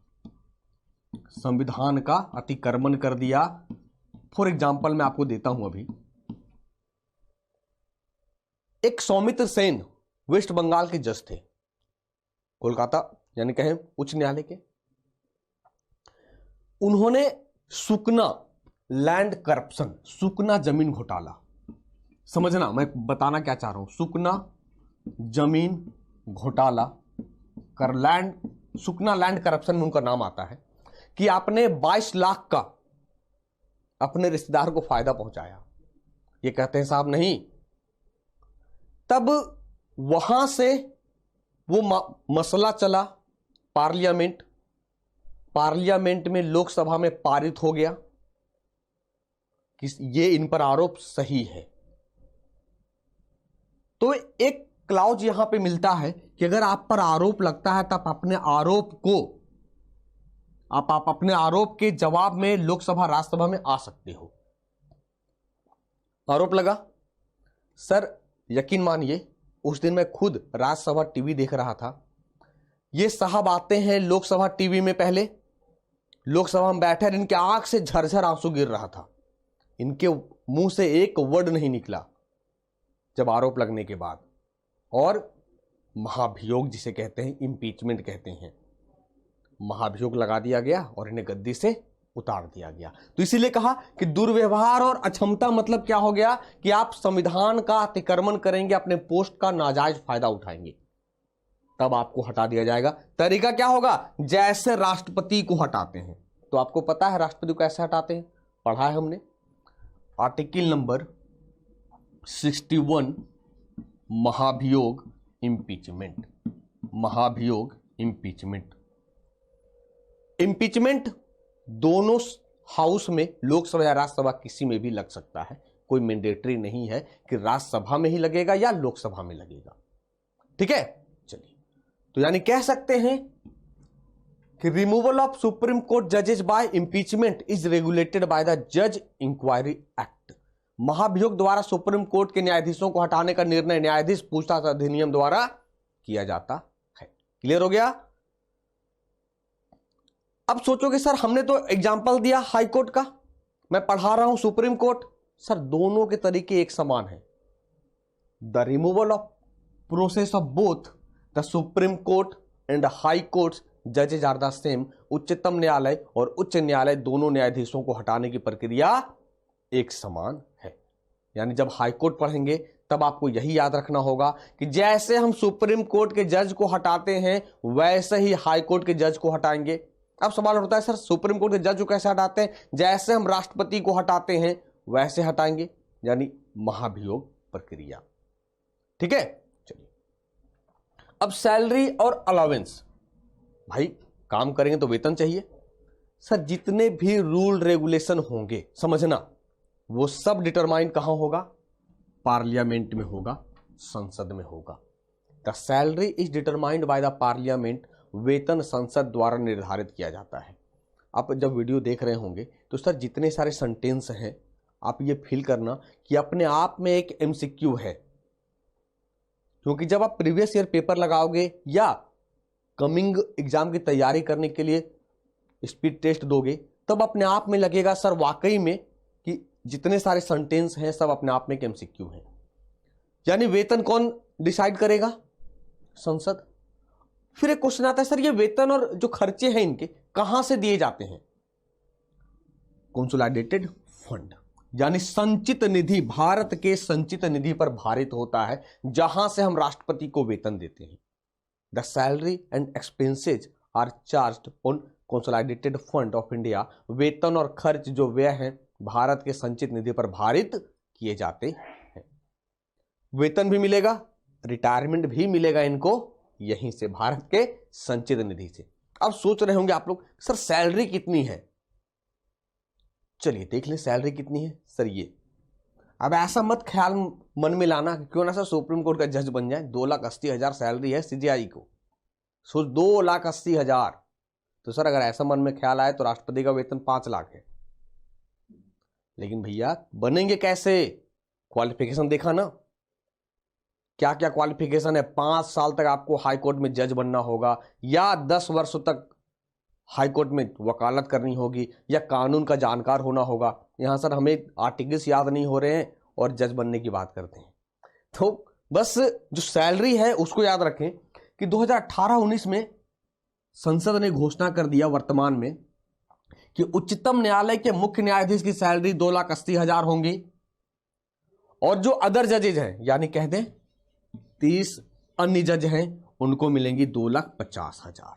संविधान का अतिक्रमण कर दिया। फॉर एग्जाम्पल मैं आपको देता हूं, अभी एक सौमित्र सेन वेस्ट बंगाल के जज थे, कोलकाता यानी कहें उच्च न्यायालय के। उन्होंने सुकना लैंड करप्शन, सुकना जमीन घोटाला, समझना मैं बताना क्या चाह रहा हूं, सुकना जमीन घोटाला कर लैंड, सुकना लैंड करप्शन में उनका नाम आता है कि आपने 22 लाख का अपने रिश्तेदार को फायदा पहुंचाया। ये कहते हैं साहब नहीं। तब वहां से वो मसला चला पार्लियामेंट, पार्लियामेंट में लोकसभा में पारित हो गया कि ये इन पर आरोप सही है। तो एक क्लाउज यहां पे मिलता है कि अगर आप पर आरोप लगता है तब अपने आरोप को आप अपने आरोप के जवाब में लोकसभा राज्यसभा में आ सकते हो। आरोप लगा सर, यकीन मानिए उस दिन मैं खुद राज्यसभा टीवी देख रहा था। ये साहब आते हैं लोकसभा टीवी में, पहले लोकसभा में बैठे, इनके आंख से झरझर आंसू गिर रहा था, इनके मुंह से एक वर्ड नहीं निकला। जब आरोप लगने के बाद, और महाभियोग जिसे कहते हैं, इंपीचमेंट कहते हैं, महाभियोग लगा दिया गया और इन्हें गद्दी से उतार दिया गया। तो इसीलिए कहा कि दुर्व्यवहार और अक्षमता मतलब क्या हो गया कि आप संविधान का अतिक्रमण करेंगे, अपने पोस्ट का नाजायज फायदा उठाएंगे, तब आपको हटा दिया जाएगा। तरीका क्या होगा? जैसे राष्ट्रपति को हटाते हैं। तो आपको पता है राष्ट्रपति को कैसे हटाते हैं, पढ़ा है हमने, आर्टिकल नंबर 61 महाभियोग इंपीचमेंट। महाभियोग इंपीचमेंट। इंपीचमेंट दोनों हाउस में, लोकसभा या राज्यसभा किसी में भी लग सकता है, कोई मैंडेटरी नहीं है कि राज्यसभा में ही लगेगा या लोकसभा में लगेगा। ठीक है, चलिए, तो यानी कह सकते हैं कि रिमूवल ऑफ सुप्रीम कोर्ट जजेस bye impeachment is regulated by the जज इंक्वायरी एक्ट। महाभियोग द्वारा सुप्रीम कोर्ट के न्यायाधीशों को हटाने का निर्णय न्यायाधीश पूछताछ अधिनियम द्वारा किया जाता है। क्लियर हो गया? अब सोचोगे सर हमने तो एग्जाम्पल दिया हाई कोर्ट का, मैं पढ़ा रहा हूं सुप्रीम कोर्ट। सर दोनों के तरीके एक समान है। The removal of process of both the supreme court and high court जजेज आर द सेम। उच्चतम न्यायालय और उच्च न्यायालय दोनों न्यायाधीशों को हटाने की प्रक्रिया एक समान है। यानी जब हाई कोर्ट पढ़ेंगे तब आपको यही याद रखना होगा कि जैसे हम सुप्रीम कोर्ट के जज को हटाते हैं वैसे ही हाई कोर्ट के जज को हटाएंगे। अब सवाल उठता है सर सुप्रीम कोर्ट के जज को कैसे हटाते हैं? जैसे हम राष्ट्रपति को हटाते हैं वैसे हटाएंगे, यानी महाभियोग प्रक्रिया। ठीक है, चलिए। अब सैलरी और अलाउंस, भाई काम करेंगे तो वेतन चाहिए। सर जितने भी रूल रेगुलेशन होंगे, समझना, वो सब डिटरमाइन कहां होगा? पार्लियामेंट में होगा, संसद में होगा। The salary is determined by the parliament. वेतन संसद द्वारा निर्धारित किया जाता है। आप जब वीडियो देख रहे होंगे तो सर जितने सारे सेंटेंस हैं आप ये फील करना कि अपने आप में एक एमसीक्यू है, क्योंकि जब आप प्रीवियस ईयर पेपर लगाओगे या कमिंग एग्जाम की तैयारी करने के लिए स्पीड टेस्ट दोगे तब अपने आप में लगेगा सर वाकई में कि जितने सारे सेंटेंस हैं सब अपने आप में एक एमसीक्यू है। यानी वेतन कौन डिसाइड करेगा? संसद। फिर एक क्वेश्चन आता है सर ये वेतन और जो खर्चे हैं इनके कहां से दिए जाते हैं? कंसोलिडेटेड फंड, यानी संचित निधि, भारत के संचित निधि पर भारित होता है जहां से हम राष्ट्रपति को वेतन देते हैं। The salary and expenses are charged on consolidated fund of India. वेतन और खर्च जो व्यय हैं भारत के संचित निधि पर भारित किए जाते हैं। वेतन भी मिलेगा, रिटायरमेंट भी मिलेगा इनको यहीं से, भारत के संचित निधि से। अब सोच रहे होंगे आप लोग सर सैलरी कितनी है? चलिए देख लें सैलरी कितनी है। सर ये, अब ऐसा मत ख्याल मन में लाना कि क्यों ना सर सुप्रीम कोर्ट का जज बन जाए। 2,80,000 सैलरी है सीजेआई को, सो 2,80,000। तो सर अगर ऐसा मन में ख्याल आए तो राष्ट्रपति का वेतन 5 लाख है। लेकिन भैया बनेंगे कैसे? क्वालिफिकेशन देखा ना, क्या क्या क्वालिफिकेशन है। 5 साल तक आपको हाई कोर्ट में जज बनना होगा, या 10 वर्षों तक हाई कोर्ट में वकालत करनी होगी, या कानून का जानकार होना होगा। यहां सर हमें आर्टिकल्स याद नहीं हो रहे हैं और जज बनने की बात करते हैं। तो बस जो सैलरी है उसको याद रखें कि 2018-19 में संसद ने घोषणा कर दिया वर्तमान में कि उच्चतम न्यायालय के मुख्य न्यायाधीश की सैलरी 2,80,000 होंगी, और जो अदर जजेज हैं यानी कह दें 30 अन्य जज हैं उनको मिलेंगी 2,50,000।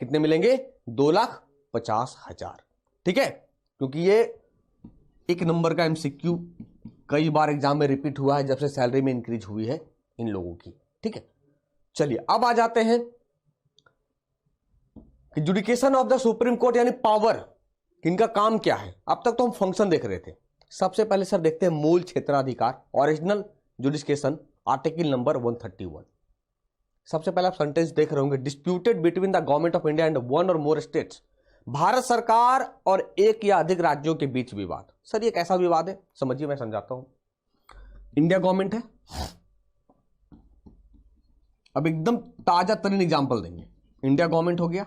कितने मिलेंगे? 2,50,000। ठीक है, क्योंकि ये एक नंबर का एमसीक्यू कई बार एग्जाम में रिपीट हुआ है जब से सैलरी में इंक्रीज हुई है इन लोगों की। ठीक है, चलिए अब आ जाते हैं कि जुडिकेशन ऑफ द सुप्रीम कोर्ट यानी पावर, इनका काम क्या है। अब तक तो हम फंक्शन देख रहे थे। सबसे पहले सर देखते हैं मूल क्षेत्राधिकार, ओरिजिनल जुडिकेशन, आर्टिकल नंबर 131। सबसे पहले आप सेंटेंस देख रहे होंगे, disputed between the government of India and one और मोर स्टेट्स। भारत सरकार और एक या अधिक राज्यों के बीच विवाद। सर ये कैसा विवाद है समझिए, मैं समझाता हूं। इंडिया गवर्नमेंट है, अब एकदम ताजा तरीन एग्जांपल देंगे। इंडिया गवर्नमेंट हो गया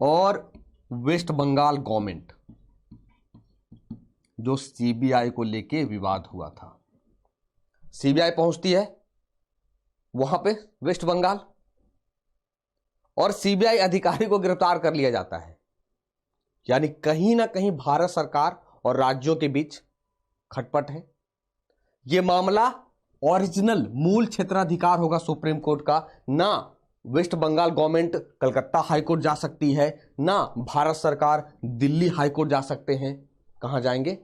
और वेस्ट बंगाल गवर्नमेंट, जो सीबीआई को लेके विवाद हुआ था। सीबीआई पहुंचती है वहां पे वेस्ट बंगाल, और सीबीआई अधिकारी को गिरफ्तार कर लिया जाता है। यानी कहीं ना कहीं भारत सरकार और राज्यों के बीच खटपट है। यह मामला ओरिजिनल मूल क्षेत्राधिकार होगा सुप्रीम कोर्ट का, ना वेस्ट बंगाल गवर्नमेंट कलकत्ता हाईकोर्ट जा सकती है, ना भारत सरकार दिल्ली हाईकोर्ट जा सकते हैं। कहां जाएंगे?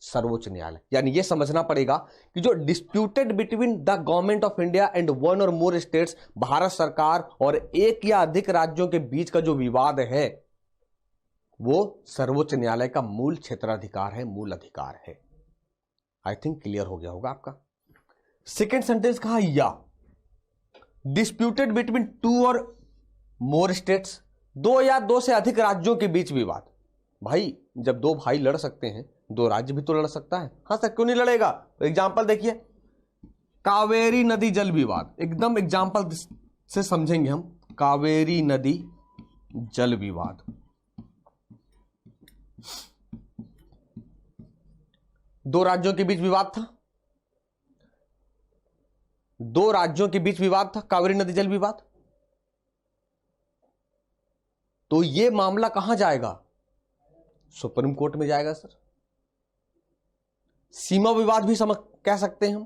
सर्वोच्च न्यायालय। यानी यह समझना पड़ेगा कि जो disputed between the government of India and one और मोर स्टेट्स, भारत सरकार और एक या अधिक राज्यों के बीच का जो विवाद है वो सर्वोच्च न्यायालय का मूल क्षेत्राधिकार है, मूल अधिकार है। आई थिंक क्लियर हो गया होगा आपका। सेकेंड सेंटेंस कहा, या डिस्प्यूटेड बिटवीन टू और मोर स्टेट्स, दो या दो से अधिक राज्यों के बीच विवाद। भाई जब दो भाई लड़ सकते हैं, दो राज्य भी तो लड़ सकता है। हाँ सर, क्यों नहीं लड़ेगा? एग्जाम्पल देखिए, कावेरी नदी जल विवाद, एकदम एग्जाम्पल से समझेंगे हम। कावेरी नदी जल विवाद, दो राज्यों के बीच विवाद था, दो राज्यों के बीच विवाद था, कावेरी नदी जल विवाद। तो यह मामला कहां जाएगा? सुप्रीम कोर्ट में जाएगा सर। सीमा विवाद भी समझ कह सकते हैं हम,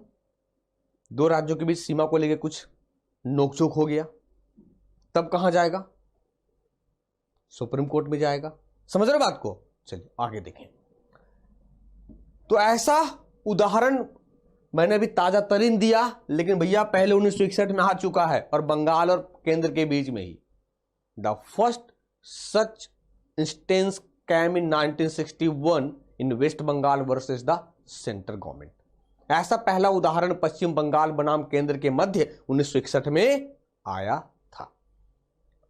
दो राज्यों के बीच सीमा को लेकर कुछ नोकझोंक हो गया, तब कहां जाएगा? सुप्रीम कोर्ट में जाएगा। समझ रहे बात को? चलिए आगे देखें। तो ऐसा उदाहरण मैंने अभी ताजा तरीन दिया, लेकिन भैया पहले 1961 में आ चुका है, और बंगाल और केंद्र के बीच में ही। The first such instance came in 1961 in West Bengal versus the central government. ऐसा पहला उदाहरण पश्चिम बंगाल बनाम केंद्र के मध्य 1961 में आया था।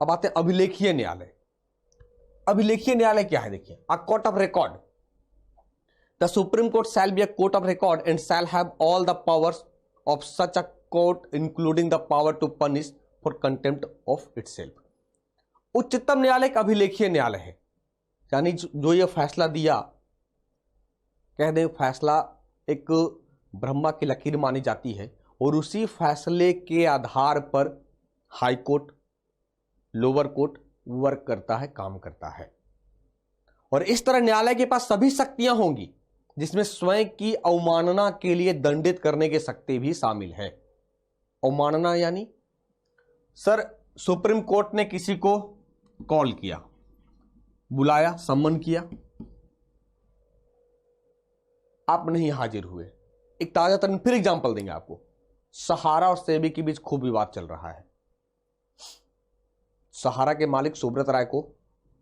अब आते हैं अभिलेखीय न्यायालय। अभिलेखीय न्यायालय क्या है? देखिए, a court of record. The supreme court shall be a court of record and shall have all the powers of such a court including the power to punish for contempt of itself. उच्चतम न्यायालय एक अभिलेखीय न्यायालय है, यानी जो ये फैसला दिया, कह दें फैसला एक ब्रह्मा की लकीर मानी जाती है, और उसी फैसले के आधार पर high court, lower court work करता है, काम करता है। और इस तरह न्यायालय के पास सभी शक्तियां होंगी, जिसमें स्वयं की अवमानना के लिए दंडित करने की शक्ति भी शामिल है। अवमानना यानी सर सुप्रीम कोर्ट ने किसी को कॉल किया, बुलाया, सम्मन किया, आप नहीं हाजिर हुए। एक ताजा तरीन फिर एग्जांपल देंगे आपको। सहारा और सेबी के बीच खूब विवाद चल रहा है। सहारा के मालिक सुब्रत राय को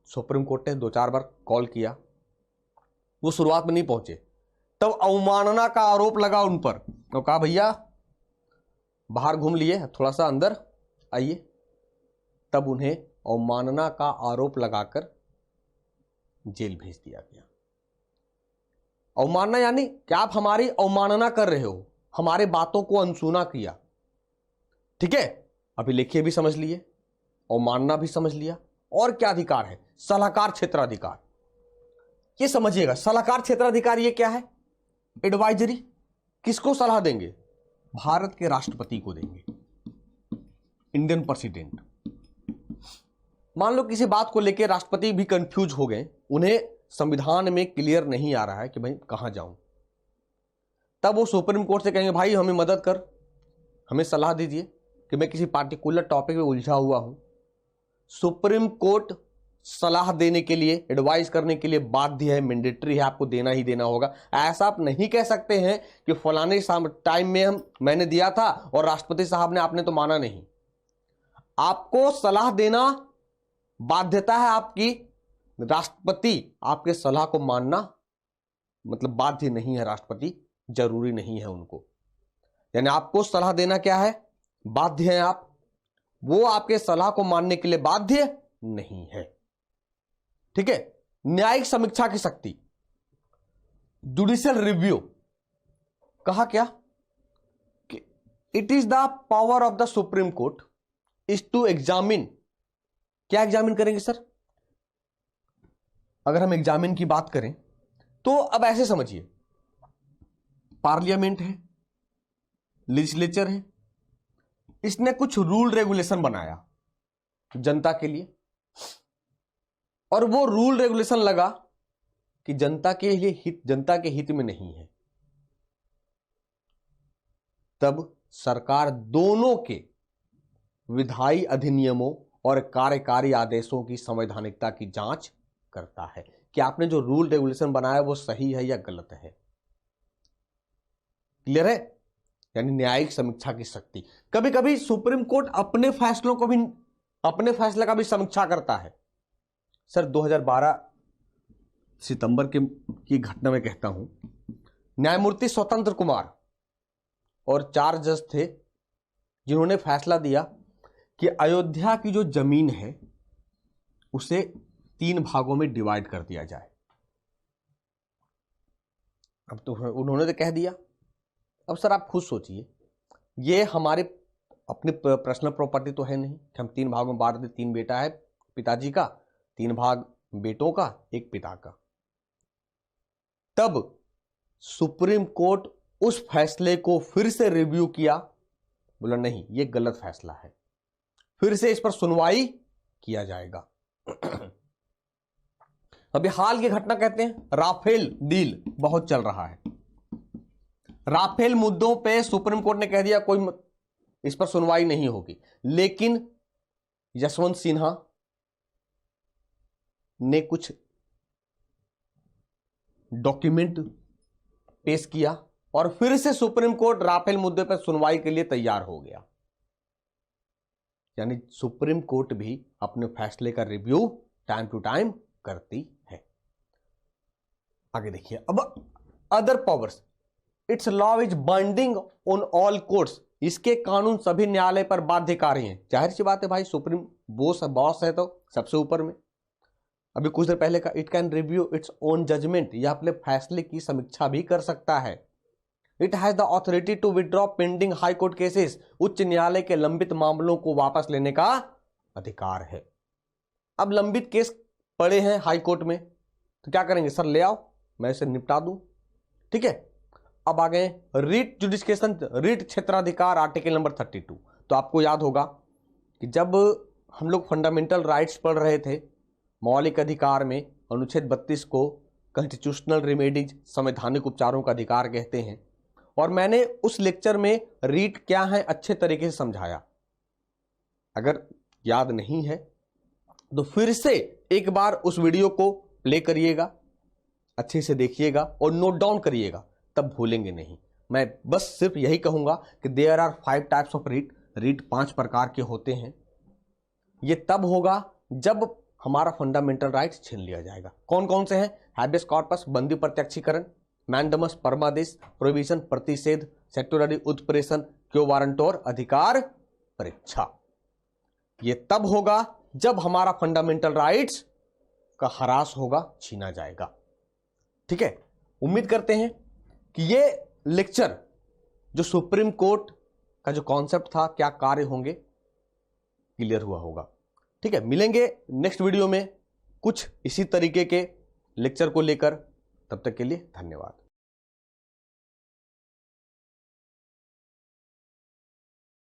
सुप्रीम कोर्ट ने 2-4 बार कॉल किया, वो शुरुआत में नहीं पहुंचे, तब अवमानना का आरोप लगा उन पर, तो कहा भैया बाहर घूम लिए, थोड़ा सा अंदर आइए। तब उन्हें अवमानना का आरोप लगाकर जेल भेज दिया गया। अवमानना यानी कि आप हमारी अवमानना कर रहे हो, हमारे बातों को अनसुना किया। ठीक है, अभिलेखीय भी समझ लिए, अवमानना भी समझ लिया, और क्या अधिकार है? सलाहकार क्षेत्राधिकार। ये समझिएगा, सलाहकार क्षेत्राधिकार ये क्या है? एडवाइजरी। किसको सलाह देंगे? भारत के राष्ट्रपति को देंगे, इंडियन प्रेसिडेंट। मान लो किसी बात को लेकर राष्ट्रपति भी कंफ्यूज हो गए, उन्हें संविधान में क्लियर नहीं आ रहा है कि भाई कहां जाऊं, तब वो सुप्रीम कोर्ट से कहेंगे भाई हमें मदद कर, हमें सलाह दीजिए कि मैं किसी पार्टिकुलर टॉपिक में उलझा हुआ हूं। सुप्रीम कोर्ट सलाह देने के लिए, एडवाइस करने के लिए बाध्य है, मैंडेटरी है, आपको देना ही देना होगा। ऐसा आप नहीं कह सकते हैं कि फलाने टाइम में मैंने दिया था और राष्ट्रपति साहब ने, आपने तो माना नहीं। आपको सलाह देना बाध्यता है आपकी, राष्ट्रपति आपके सलाह को मानना मतलब बाध्य नहीं है, राष्ट्रपति जरूरी नहीं है उनको। यानी आपको सलाह देना क्या है? बाध्य है आप, वो आपके सलाह को मानने के लिए बाध्य नहीं है। ठीक है। न्यायिक समीक्षा की शक्ति, जुडिशियल रिव्यू। कहा क्या कि it is the power of the supreme court is to examine. क्या एग्जामिन करेंगे सर? अगर हम एग्जामिन की बात करें तो अब ऐसे समझिए, पार्लियामेंट है, लेजिस्लेचर है, इसने कुछ रूल रेगुलेशन बनाया जनता के लिए, और वो रूल रेगुलेशन लगा कि जनता के हित में नहीं है। तब सरकार दोनों के विधायी अधिनियमों और कार्यकारी आदेशों की संवैधानिकता की जांच करता है कि आपने जो रूल रेगुलेशन बनाया वो सही है या गलत है। क्लियर है? यानी न्यायिक समीक्षा की शक्ति। कभी कभी सुप्रीम कोर्ट अपने फैसले का भी समीक्षा करता है। सर 2012 सितंबर की घटना में कहता हूं, न्यायमूर्ति स्वतंत्र कुमार और 4 जज थे जिन्होंने फैसला दिया कि अयोध्या की जो जमीन है उसे 3 भागों में डिवाइड कर दिया जाए। अब तो उन्होंने तो कह दिया। अब सर आप खुद सोचिए, ये हमारे अपनी पर्सनल प्रॉपर्टी तो है नहीं कि हम 3 भागों में बांट दें। 3 बेटा है पिताजी का, 3 भाग बेटों का, 1 पिता का। तब सुप्रीम कोर्ट उस फैसले को फिर से रिव्यू किया, बोला नहीं ये गलत फैसला है, फिर से इस पर सुनवाई किया जाएगा। अभी हाल की घटना कहते हैं राफेल डील बहुत चल रहा है। राफेल मुद्दों पे सुप्रीम कोर्ट ने कह दिया कोई इस पर सुनवाई नहीं होगी, लेकिन यशवंत सिन्हा ने कुछ डॉक्यूमेंट पेश किया और फिर से सुप्रीम कोर्ट राफेल मुद्दे पर सुनवाई के लिए तैयार हो गया। यानी सुप्रीम कोर्ट भी अपने फैसले का रिव्यू टाइम टू टाइम करती है। आगे देखिए, अब other powers, it's law is binding on all courts. इसके कानून सभी न्यायालय पर बाध्यकारी हैं। जाहिर सी बात है भाई, सुप्रीम बॉस है तो सबसे ऊपर में। अभी कुछ देर पहले का it can review its own judgement, यह अपने फैसले की समीक्षा भी कर सकता है। It has the authority to withdraw pending high court cases, उच्च न्यायालय के लंबित मामलों को वापस लेने का अधिकार है। अब लंबित केस पड़े हैं हाई कोर्ट में तो क्या करेंगे, सर ले आओ मैं इसे निपटा दूं। ठीक है, अब आ गए रीट जुडिशिकेशन, रीट क्षेत्राधिकार आर्टिकल नंबर 32। तो आपको याद होगा कि जब हम लोग फंडामेंटल राइट्स पढ़ रहे थे मौलिक अधिकार में, अनुच्छेद 32 को कॉन्स्टिट्यूशनल रेमेडीज, संवैधानिक उपचारों का अधिकार कहते हैं, और मैंने उस लेक्चर में रीट क्या है अच्छे तरीके से समझाया। अगर याद नहीं है तो फिर से एक बार उस वीडियो को प्ले करिएगा, अच्छे से देखिएगा और नोट डाउन करिएगा, तब भूलेंगे नहीं। मैं बस सिर्फ यही कहूंगा कि there are 5 types of writ, writ 5 प्रकार के होते हैं। ये तब होगा जब हमारा फंडामेंटल राइट्स छीन लिया जाएगा। कौन कौन से हैं? हैबियस कॉर्पस, बंदी प्रत्यक्षीकरण, मैंडमस, परमादेश, प्रोविजन, प्रतिषेध, सेक्टोररी उत्प्रेषण, क्यो वारंट और अधिकार परीक्षा। ये तब होगा जब हमारा फंडामेंटल राइट्स का हरास होगा, छीना जाएगा। ठीक है, उम्मीद करते हैं कि ये लेक्चर जो सुप्रीम कोर्ट का जो कॉन्सेप्ट था, क्या कार्य होंगे, क्लियर हुआ होगा। ठीक है, मिलेंगे नेक्स्ट वीडियो में कुछ इसी तरीके के लेक्चर को लेकर। तब तक के लिए धन्यवाद।